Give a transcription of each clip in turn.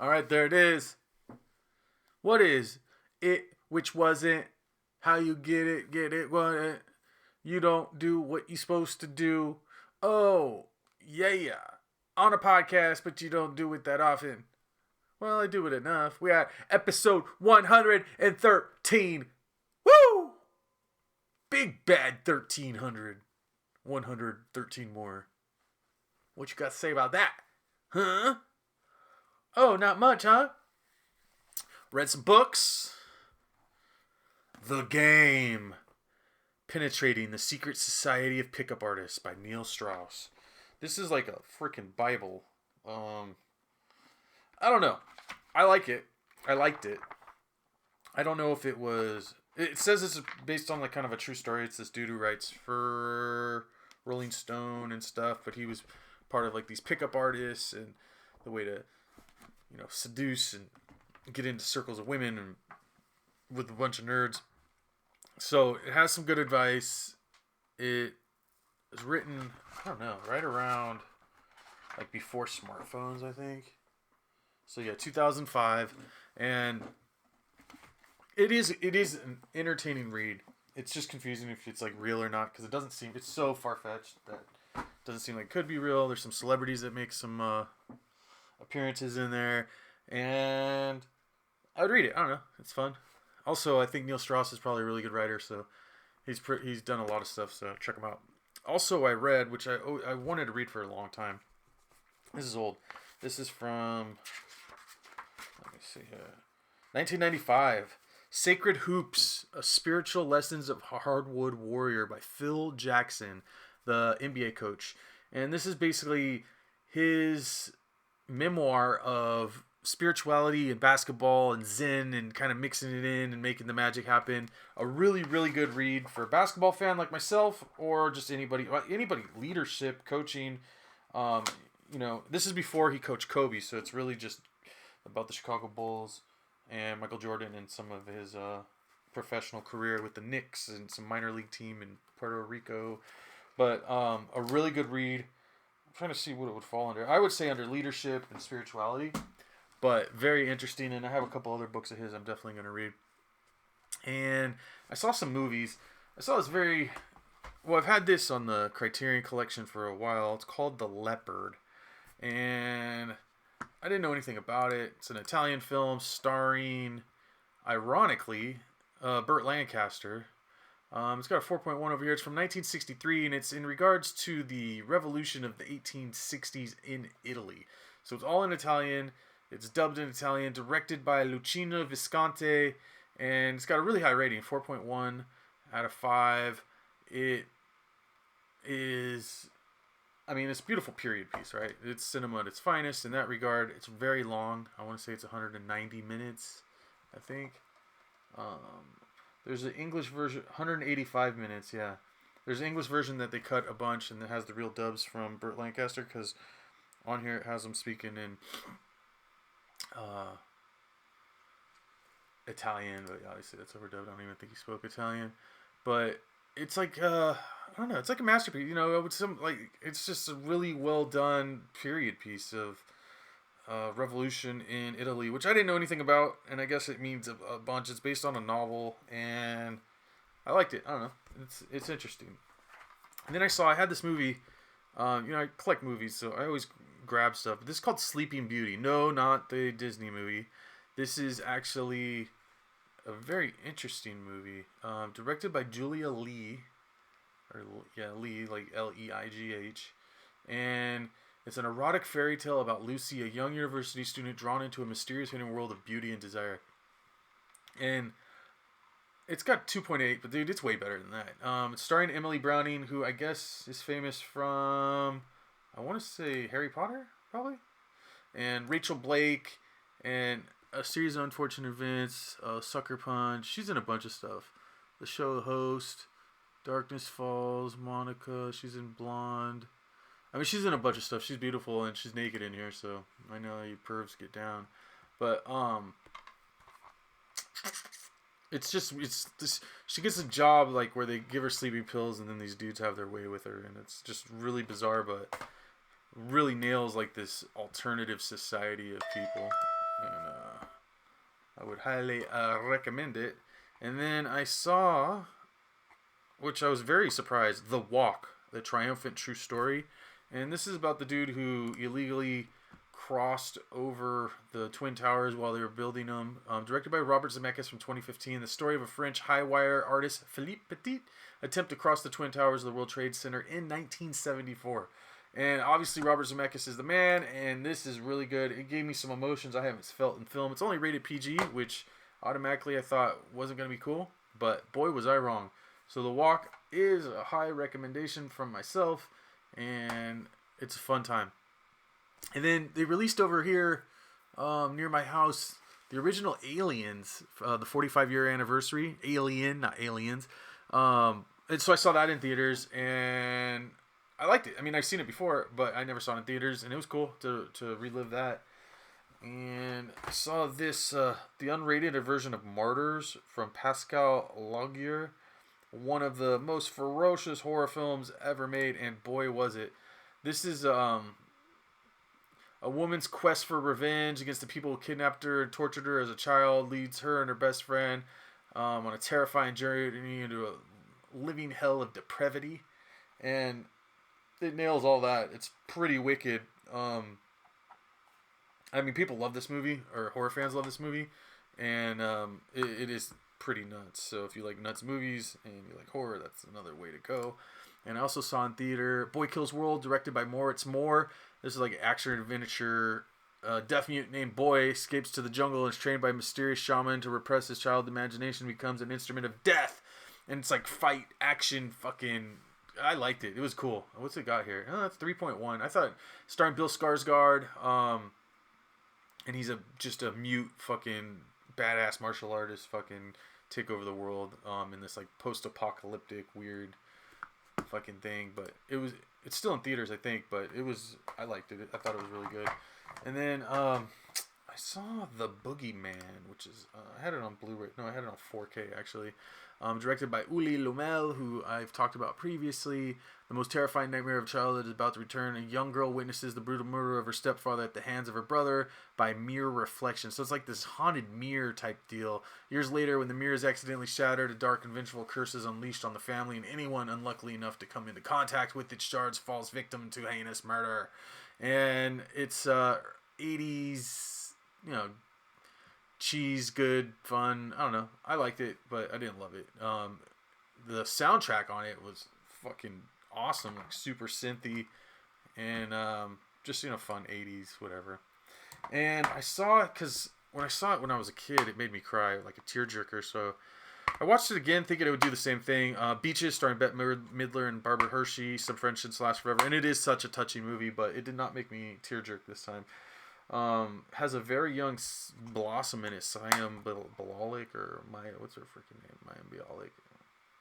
All right, there it is. What is it? Which wasn't? How you get it, what it? You don't do what you supposed to do. Oh, yeah. On a podcast, but you don't do it that often. Well, I do it enough. We at episode 113. Woo! Big bad 1300. 113 more. What you got to say about that? Huh? Oh, not much, huh? Read some books. The Game. Penetrating the Secret Society of Pickup Artists by Neil Strauss. This is like a freaking Bible. I don't know. I like it. I liked it. I don't know if it was... It says it's based on like kind of a true story. It's this dude who writes for Rolling Stone and stuff, but he was part of like these pickup artists and the way to, seduce and get into circles of women and with a bunch of nerds. So it has some good advice. It was written, I don't know, right around like before smartphones, I think. So yeah, 2005, and it is an entertaining read. It's just confusing if it's like real or not, because it doesn't seem, it's so far-fetched that it doesn't seem like it could be real. There's some celebrities that make some appearances in there, and I would read it. I don't know, it's fun. Also, I think Neil Strauss is probably a really good writer, so he's done a lot of stuff, so check him out. Also, I read, which I wanted to read for a long time. This is old. This is from, let me see here, 1995. Sacred Hoops, A Spiritual Lessons of Hardwood Warrior by Phil Jackson, the NBA coach. And this is basically his memoir of spirituality and basketball and zen and kind of mixing it in and making the magic happen. A really, really good read for a basketball fan like myself, or just anybody, leadership, coaching. This is before he coached Kobe, so it's really just about the Chicago Bulls and Michael Jordan and some of his professional career with the Knicks and some minor league team in Puerto Rico. But a really good read. I'm trying to see what it would fall under. I would say under leadership and spirituality, but very interesting. And I have a couple other books of his I'm definitely going to read. And I saw some movies. I saw this I've had this on the Criterion Collection for a while. It's called The Leopard. And I didn't know anything about it. It's an Italian film starring, ironically, Burt Lancaster. It's got a 4.1 over here. It's from 1963, and it's in regards to the revolution of the 1860s in Italy. So it's all in Italian. It's dubbed in Italian, directed by Luciano Visconti, and it's got a really high rating, 4.1 out of 5. It is... it's a beautiful period piece, right? It's cinema at its finest in that regard. It's very long. I want to say it's 190 minutes, I think. There's an English version, 185 minutes, yeah. There's an English version that they cut a bunch and it has the real dubs from Burt Lancaster, because on here it has him speaking in Italian, but obviously that's overdubbed. I don't even think he spoke Italian. But it's like I don't know, it's like a masterpiece. It's just a really well done period piece of revolution in Italy, which I didn't know anything about, and I guess it means a bunch. It's based on a novel, and I liked it. I don't know, it's interesting. And then I had this movie. I collect movies, so I always grab stuff. But this is called Sleeping Beauty. No, not the Disney movie. This is actually a very interesting movie, directed by Julia Lee, Lee, like Leigh, and it's an erotic fairy tale about Lucy, a young university student drawn into a mysterious hidden world of beauty and desire. And it's got 2.8, but dude, it's way better than that. It's starring Emily Browning, who I guess is famous from, I want to say Harry Potter, probably, and Rachel Blake, and A Series of Unfortunate Events, Sucker Punch. She's in a bunch of stuff. The Show Host, Darkness Falls, Monica. She's in Blonde. She's in a bunch of stuff. She's beautiful and she's naked in here, so I know how you pervs get down. But it's this. She gets a job like where they give her sleeping pills and then these dudes have their way with her, and it's just really bizarre, but really nails like this alternative society of people. and I would highly recommend it. And then I saw, which I was very surprised, The Walk, the triumphant true story. And this is about the dude who illegally crossed over the Twin Towers while they were building them. Directed by Robert Zemeckis from 2015. The story of a French high-wire artist, Philippe Petit, attempt to cross the Twin Towers of the World Trade Center in 1974. And obviously Robert Zemeckis is the man, and this is really good. It gave me some emotions I haven't felt in film. It's only rated PG, which automatically I thought wasn't going to be cool. But boy, was I wrong. So The Walk is a high recommendation from myself, and it's a fun time. And then they released over here near my house the original Aliens, the 45-year anniversary. Alien, not Aliens. And so I saw that in theaters, and I liked it. I mean, I've seen it before, but I never saw it in theaters, and it was cool to relive that. And I saw this, the unrated version of Martyrs from Pascal Laugier. One of the most ferocious horror films ever made, and boy was it. This is a woman's quest for revenge against the people who kidnapped her and tortured her as a child leads her and her best friend on a terrifying journey into a living hell of depravity. And it nails all that. It's pretty wicked. I mean, people love this movie, or horror fans love this movie, and it is pretty nuts. So if you like nuts movies and you like horror, that's another way to go. And I also saw in theater Boy Kills World, directed by Moritz Moore. This is like an action adventure. Deaf mute named Boy escapes to the jungle and is trained by a mysterious shaman to repress his child's imagination, becomes an instrument of death. And it's like fight, action, fucking... I liked it. It was cool. What's it got here? Oh, that's 3.1. I thought, starring Bill Skarsgård, and he's just a mute fucking badass martial artist, fucking take over the world in this like post-apocalyptic weird fucking thing. But it's still in theaters, I think, but I liked it. I thought it was really good. And then I saw The Boogeyman, which is I had it on Blu-ray. No, I had it on 4K actually. Directed by Uli Lommel, who I've talked about previously. The most terrifying nightmare of childhood is about to return. A young girl witnesses the brutal murder of her stepfather at the hands of her brother by mirror reflection. So it's like this haunted mirror type deal. Years later, when the mirror is accidentally shattered, a dark and vengeful curse is unleashed on the family, and anyone unlucky enough to come into contact with its shards falls victim to heinous murder. And it's 80s, cheese, good, fun. I don't know. I liked it, but I didn't love it. The soundtrack on it was fucking awesome, like super synthy, and just fun 80s, whatever. And I saw it because when I saw it when I was a kid, it made me cry, like a tearjerker. So I watched it again, thinking it would do the same thing. Beaches, starring Bette Midler and Barbara Hershey. Some friendships last forever, and it is such a touching movie, but it did not make me tearjerk this time. Has a very young Blossom in it, Siam Bialik, or Maya, what's her freaking name? Maya Bialik.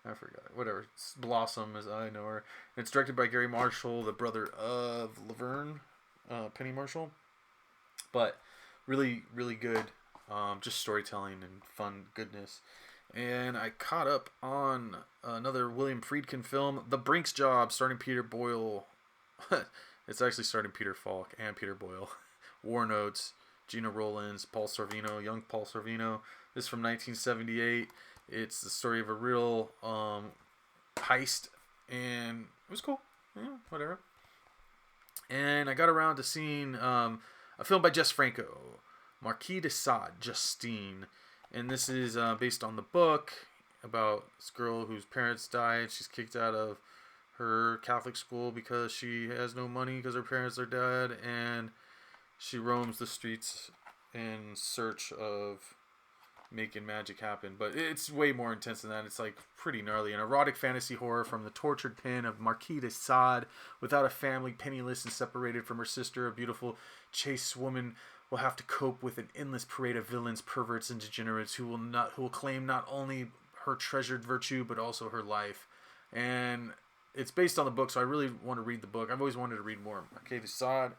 I forgot. Whatever. It's Blossom, as I know her. And it's directed by Gary Marshall, the brother of Laverne, Penny Marshall. But really, really good. Just storytelling and fun goodness. And I caught up on another William Friedkin film, The Brink's Job, starring Peter Boyle. It's actually starring Peter Falk and Peter Boyle. War Notes, Gina Rollins, Paul Sorvino, young Paul Sorvino. This is from 1978. It's the story of a real heist, and it was cool. Yeah, whatever. And I got around to seeing a film by Jess Franco, Marquis de Sade, Justine. And this is based on the book about this girl whose parents died. She's kicked out of her Catholic school because she has no money because her parents are dead, and she roams the streets in search of making magic happen. But it's way more intense than that. It's like pretty gnarly. An erotic fantasy horror from the tortured pen of Marquis de Sade. Without a family, penniless and separated from her sister, a beautiful, chaste woman will have to cope with an endless parade of villains, perverts, and degenerates who will claim not only her treasured virtue but also her life. And it's based on the book, so I really want to read the book. I've always wanted to read more Marquis de Sade.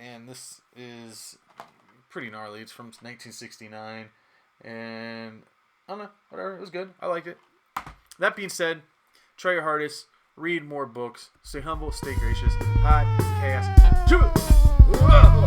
And this is pretty gnarly. It's from 1969. And I don't know, whatever. It was good. I liked it. That being said, try your hardest. Read more books. Stay humble. Stay gracious. Podcast. Jebuth!